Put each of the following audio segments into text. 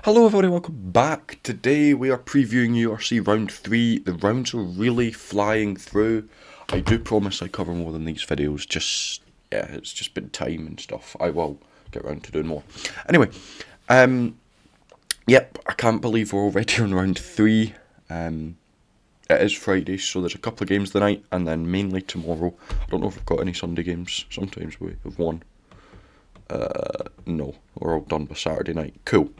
Hello everybody, welcome back. Today we are previewing URC Round 3. The rounds are really flying through. I do promise I cover more than these videos, it's just been time and stuff. I will get around to doing more. Anyway, I can't believe we're already on Round 3. It is Friday, so there's a couple of games tonight, and then mainly tomorrow. I don't know if we've got any Sunday games. Sometimes we have one. No, we're all done by Saturday night. Cool.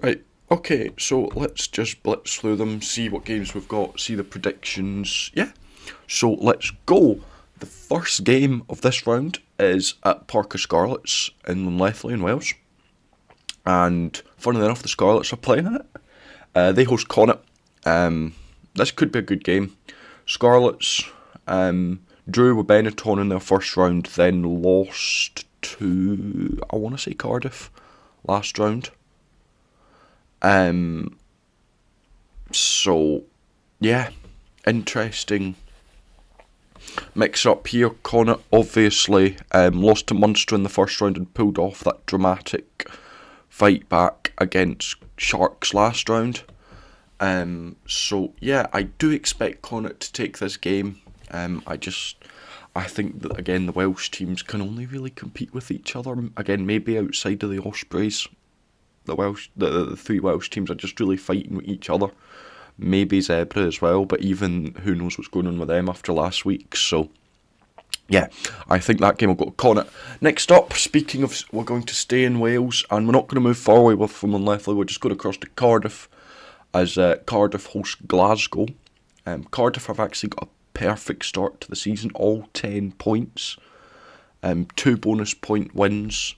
Right, okay, so let's just blitz through them, see what games we've got, see the predictions. So let's go. The first game of this round is at Park of Scarlets in Lunlethley in Wales. And funnily enough, the Scarlets are playing in it. They host Connacht. This could be a good game. Scarlets drew with Benetton in their first round, then lost to, I want to say Cardiff last round. Interesting mix up here. Connacht obviously lost to Munster in the first round and pulled off that dramatic fight back against Sharks last round. I do expect Connacht to take this game. I think that, again, the Welsh teams can only really compete with each other. Again, maybe outside of the Ospreys. The three Welsh teams are just really fighting with each other. Maybe Zebra as well, but even who knows what's going on with them after last week. So, yeah, I think that game will go to Connacht. Next up, speaking of, we're going to stay in Wales, and we're not going to move far away from Lunlethley. We're just going across to Cardiff, as Cardiff host Glasgow. Cardiff have actually got a perfect start to the season, all 10 points. 2 bonus point wins.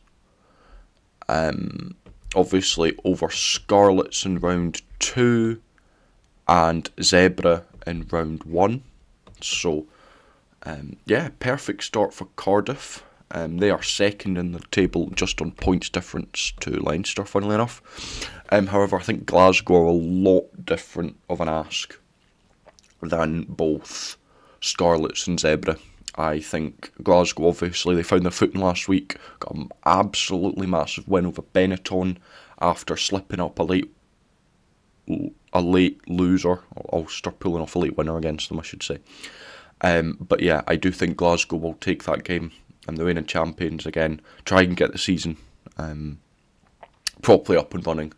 Obviously over Scarlets in round 2 and Zebra in round 1. So, perfect start for Cardiff. They are second in the table just on points difference to Leinster, funnily enough. However, I think Glasgow are a lot different of an ask than both Scarlets and Zebra. I think Glasgow, obviously, they found their footing last week, got an absolutely massive win over Benetton after slipping up a late loser, or Ulster pulling off a late winner against them, I should say. I do think Glasgow will take that game, and the reigning champions again, try and get the season properly up and running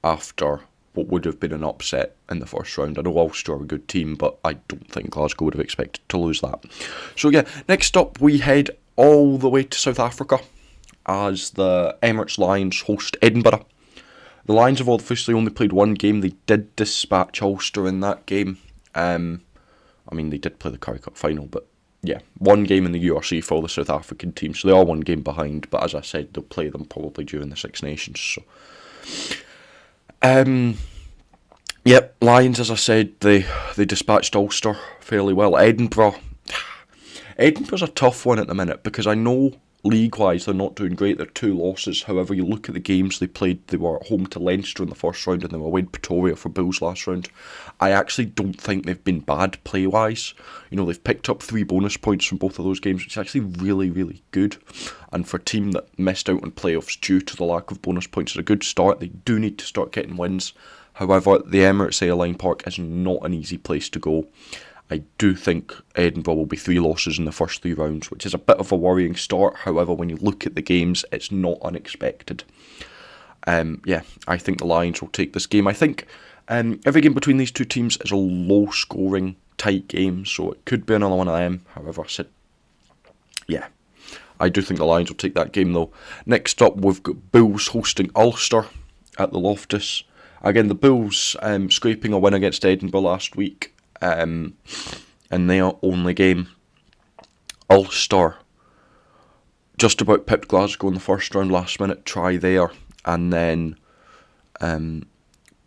after what would have been an upset in the first round. I know Ulster are a good team, but I don't think Glasgow would have expected to lose that. So next up we head all the way to South Africa as the Emirates Lions host Edinburgh. The Lions have obviously only played one game. They did dispatch Ulster in that game. They did play the Currie Cup final, but one game in the URC for the South African team, so they are one game behind, but as I said, they'll play them probably during the Six Nations. So Lions, as I said, they dispatched Ulster fairly well. Edinburgh's a tough one at the minute, because I know league-wise they're not doing great. They're 2 losses. However, you look at the games they played, they were at home to Leinster in the first round, and they were away to Pretoria for Bulls last round. I actually don't think they've been bad play-wise. They've picked up 3 bonus points from both of those games, which is actually really, really good. And for a team that missed out on playoffs due to the lack of bonus points, it's a good start. They do need to start getting wins. However, the Emirates Airline Park is not an easy place to go. I do think Edinburgh will be 3 losses in the first 3 rounds, which is a bit of a worrying start. However, when you look at the games, it's not unexpected. I think the Lions will take this game. I think every game between these two teams is a low-scoring, tight game, so it could be another one of them. However, I do think the Lions will take that game, though. Next up, we've got Bulls hosting Ulster at the Loftus. Again, the Bulls scraping a win against Edinburgh last week. In their only game. Ulster just about pipped Glasgow in the first round, last minute try there, and then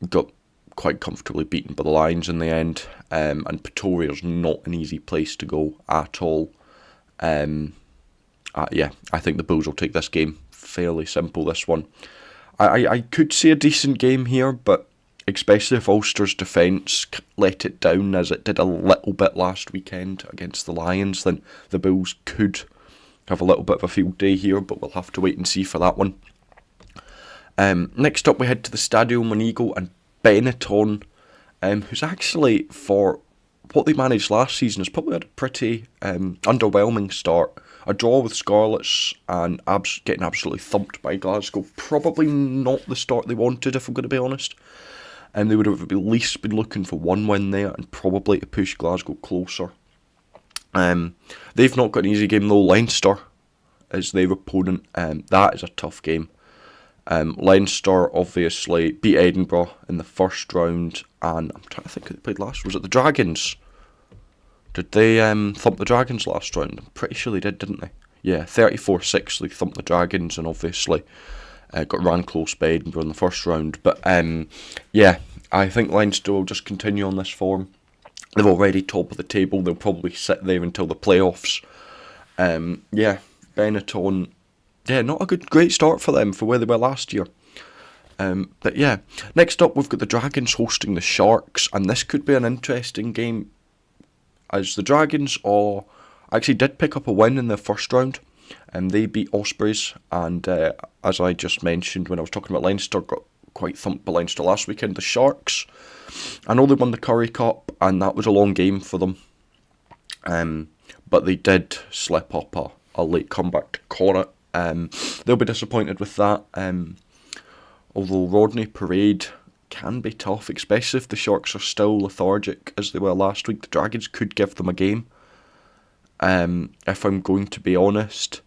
got quite comfortably beaten by the Lions in the end. And Pretoria's not an easy place to go at all. I think the Bulls will take this game. Fairly simple, this one. I could see a decent game here, but especially if Ulster's defence let it down as it did a little bit last weekend against the Lions, then the Bulls could have a little bit of a field day here, but we'll have to wait and see for that one. Next up, we head to the Stadio Monego and Benetton, who's actually, for what they managed last season, has probably had a pretty underwhelming start. A draw with Scarlets and getting absolutely thumped by Glasgow. Probably not the start they wanted, if I'm going to be honest. They would have at least been looking for one win there and probably to push Glasgow closer. They've not got an easy game though. Leinster is their opponent. That is a tough game. Leinster obviously beat Edinburgh in the first round, and I'm trying to think who they played last. Was it the Dragons? Did they thump the Dragons last round? I'm pretty sure they did, didn't they? Yeah, 34-6 they thumped the Dragons, and obviously got ran close by Edinburgh in the first round. But yeah, I think Leinster will just continue on this form. They're already top of the table. They'll probably sit there until the playoffs. Yeah, Benetton. Yeah, not a great start for them for where they were last year. But yeah, next up we've got the Dragons hosting the Sharks, and this could be an interesting game, as the Dragons actually did pick up a win in their first round, and they beat Ospreys, and as I just mentioned when I was talking about Leinster, got quite thumped by Leinster last weekend. The Sharks, I know they won the Currie Cup, and that was a long game for them, but they did slip up a late comeback to Connacht. They'll be disappointed with that, although Rodney Parade can be tough, especially if the Sharks are still lethargic as they were last week. The Dragons could give them a game, if I'm going to be honest.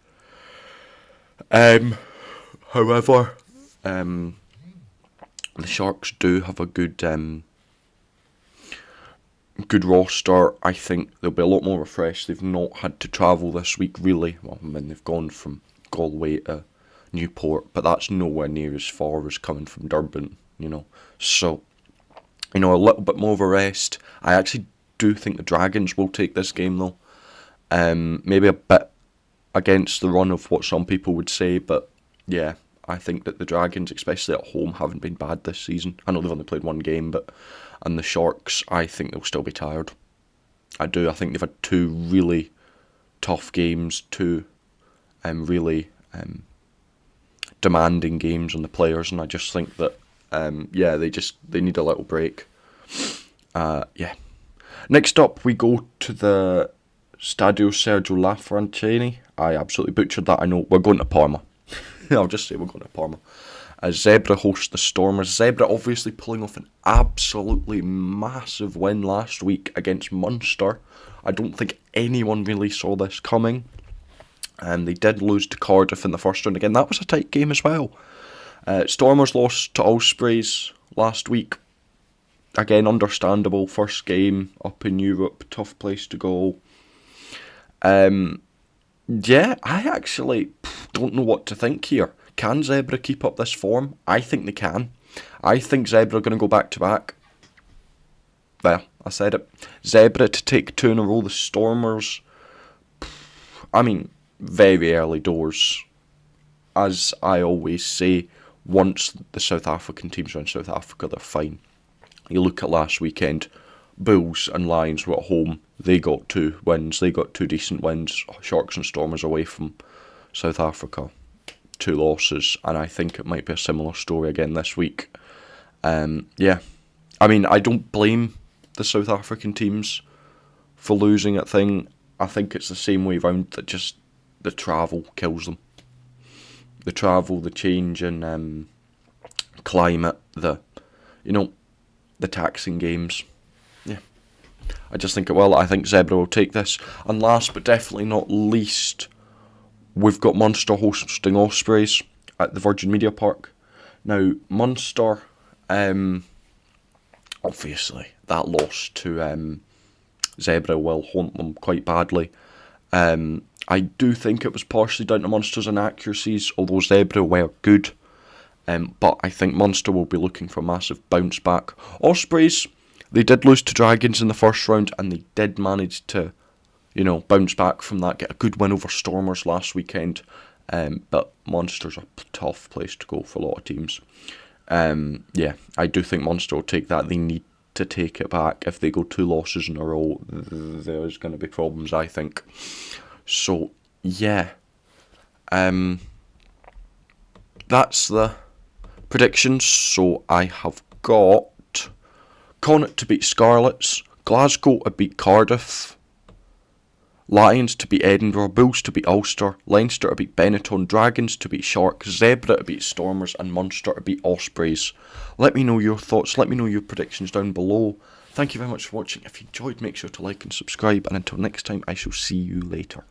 However, the Sharks do have a good roster. I think they'll be a lot more refreshed. They've not had to travel this week, really. Well, I mean, they've gone from Galway to Newport, but that's nowhere near as far as coming from Durban, So, a little bit more of a rest. I actually do think the Dragons will take this game, though. Maybe a bit against the run of what some people would say, but yeah, I think that the Dragons, especially at home, haven't been bad this season. I know they've only played one game, and the Sharks, I think they'll still be tired. I do. I think they've had two really tough games, two really demanding games on the players, and I just think that they need a little break. Yeah. Next up, we go to the Stadio Sergio Lafranchini. I absolutely butchered that. I know. We're going to Parma. I'll just say we're going to Parma. As Zebra host the Stormers. Zebra obviously pulling off an absolutely massive win last week against Munster. I don't think anyone really saw this coming. And they did lose to Cardiff in the first round. Again, that was a tight game as well. Stormers lost to Ospreys last week. Again, understandable. First game up in Europe. Tough place to go. Yeah, I actually don't know what to think here. Can Zebra keep up this form? I think they can. I think Zebra are going to go back to back. Well, I said it. Zebra to take two in a row. The Stormers, I mean, very early doors. As I always say, once the South African teams are in South Africa, they're fine. You look at last weekend, Bulls and Lions were at home. They got 2 wins. They got 2 decent wins. Sharks and Stormers away from South Africa, 2 losses. And I think it might be a similar story again this week. Yeah. I mean, I don't blame the South African teams for losing at thing. I think it's the same way round, that just the travel kills them. The travel, the change in climate, the taxing games. Yeah. I just think I think Zebra will take this. And last but definitely not least, we've got Munster hosting Ospreys at the Virgin Media Park. Now, Munster, obviously, that loss to Zebra will haunt them quite badly. I do think it was partially down to Munster's inaccuracies, although Zebra were good. But I think Munster will be looking for a massive bounce back. Ospreys, they did lose to Dragons in the first round, and they did manage to, bounce back from that, get a good win over Stormers last weekend. But Munster's a tough place to go for a lot of teams. Yeah, I do think Munster will take that. They need to take it back. If they go 2 losses in a row, there's going to be problems, I think. So, yeah. That's the predictions. So I have got Connacht to beat Scarlets, Glasgow to beat Cardiff, Lions to beat Edinburgh, Bulls to beat Ulster, Leinster to beat Benetton, Dragons to beat Sharks, Zebra to beat Stormers, and Munster to beat Ospreys. Let me know your thoughts, let me know your predictions down below. Thank you very much for watching. If you enjoyed, make sure to like and subscribe, and until next time, I shall see you later.